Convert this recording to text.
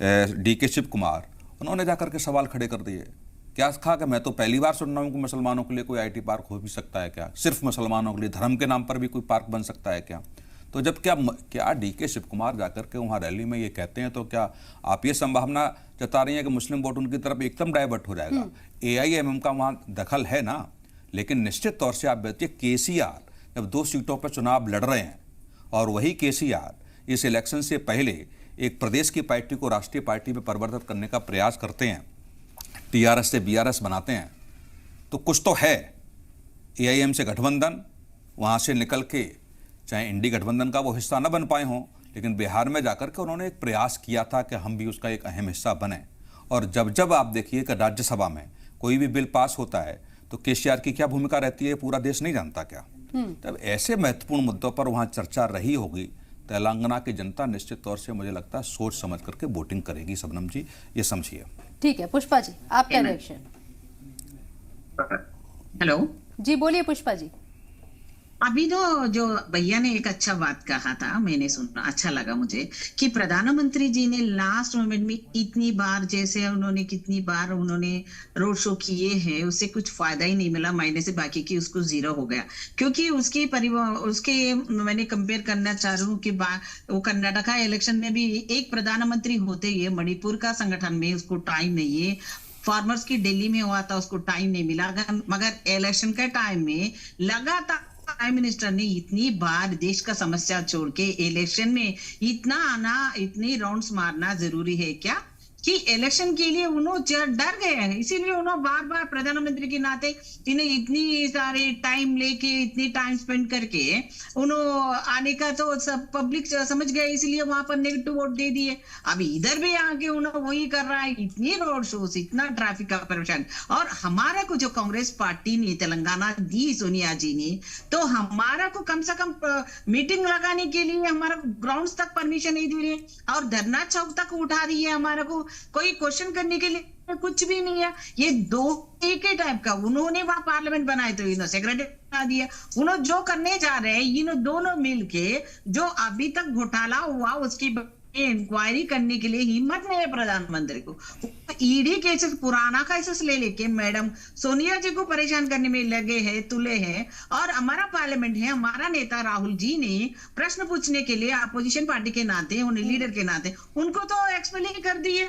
DK Shiv Kumar, उन्होंने जाकर के सवाल खड़े कर दिए। क्या कहा कि मैं तो पहली बार सुन रहा हूँ कि मुसलमानों के लिए कोई आईटी पार्क हो भी सकता है क्या? सिर्फ मुसलमानों के लिए, धर्म के नाम पर भी कोई पार्क बन सकता है क्या? तो जब क्या डीके शिव कुमार जाकर के वहाँ रैली में ये कहते हैं, तो क्या आप ये संभावना जता रही हैं कि मुस्लिम वोट उनकी तरफ एकदम डाइवर्ट हो जाएगा? AIMM का वहाँ दखल है ना, लेकिन निश्चित तौर से आप देखिए केसीआर जब 2 सीटों पर चुनाव लड़ रहे हैं और वही केसीआर इस इलेक्शन से पहले एक प्रदेश की पार्टी को राष्ट्रीय पार्टी में परिवर्तित करने का प्रयास करते हैं, TRS से BRS बनाते हैं, तो कुछ तो है। AIM से गठबंधन, वहाँ से निकल के चाहे इंडी गठबंधन का वो हिस्सा न बन पाए हों, लेकिन बिहार में जाकर के उन्होंने एक प्रयास किया था कि हम भी उसका एक अहम हिस्सा बने। और जब आप देखिए कि राज्यसभा में कोई भी बिल पास होता है तो केसीआर की क्या भूमिका रहती है पूरा देश नहीं जानता क्या? तब ऐसे महत्वपूर्ण मुद्दों पर वहाँ चर्चा रही होगी। तेलंगाना की जनता निश्चित तौर से मुझे लगता है सोच समझ करके वोटिंग करेगी। शबनम जी, ये समझिए। ठीक है, पुष्पा जी आपका रिएक्शन। हेलो जी बोलिए पुष्पा जी। अभी तो जो भैया ने एक अच्छा बात कहा था, मैंने सुना, अच्छा लगा मुझे कि प्रधानमंत्री जी ने लास्ट मोमेंट में इतनी बार, जैसे उन्होंने कितनी बार उन्होंने रोड शो किए हैं, उससे कुछ फायदा ही नहीं मिला, मायने से बाकी की उसको 0 हो गया। क्योंकि उसके मैंने कंपेयर करना चाह रही हूँ कि वो कर्नाटका इलेक्शन में भी एक प्रधानमंत्री होते ही मणिपुर का संगठन में उसको टाइम नहीं है, फार्मर्स की दिल्ली में हुआ था उसको टाइम नहीं मिला, मगर इलेक्शन के टाइम में लगातार प्राइम मिनिस्टर ने इतनी बार देश का समस्या छोड़ के इलेक्शन में इतना आना, इतनी राउंड्स मारना जरूरी है क्या? कि इलेक्शन के लिए उन्होंने डर गए हैं, इसीलिए उन्होंने बार बार प्रधानमंत्री के नाते इन्हें इतनी सारे टाइम लेके, इतनी टाइम स्पेंड करके उन्होंने आने का तो सब पब्लिक समझ गए, इसलिए वहां पर नेगेटिव वोट दे दिए। अभी इधर भी आके उन्होंने वही कर रहा है, इतनी रोड शोज, इतना ट्रैफिक का परेशान। और हमारा को जो कांग्रेस पार्टी ने तेलंगाना दी सोनिया जी ने, तो हमारा को कम से कम मीटिंग लगाने के लिए हमारा ग्राउंड तक परमिशन नहीं दी है और धरना चौक तक उठा दी है। हमारा को कोई क्वेश्चन करने के लिए कुछ भी नहीं है। ये दो एक ही टाइप का, उन्होंने वहां पार्लियामेंट बनाए तो इन्होंने सेक्रेटरी बना दिया। उन्होंने जो करने जा रहे हैं, इन दोनों मिलके जो अभी तक घोटाला हुआ उसकी इंक्वायरी करने के लिए हिम्मत नहीं है प्रधानमंत्री को। ईडी केसेस, पुराना केसेस ले लेके मैडम सोनिया जी को परेशान करने में लगे हैं, तुले हैं। और हमारा पार्लियामेंट है, हमारा नेता राहुल जी ने प्रश्न पूछने के लिए अपोजिशन पार्टी के नाते, उन्हें लीडर के नाते उनको तो एक्सपेल ही कर दिए।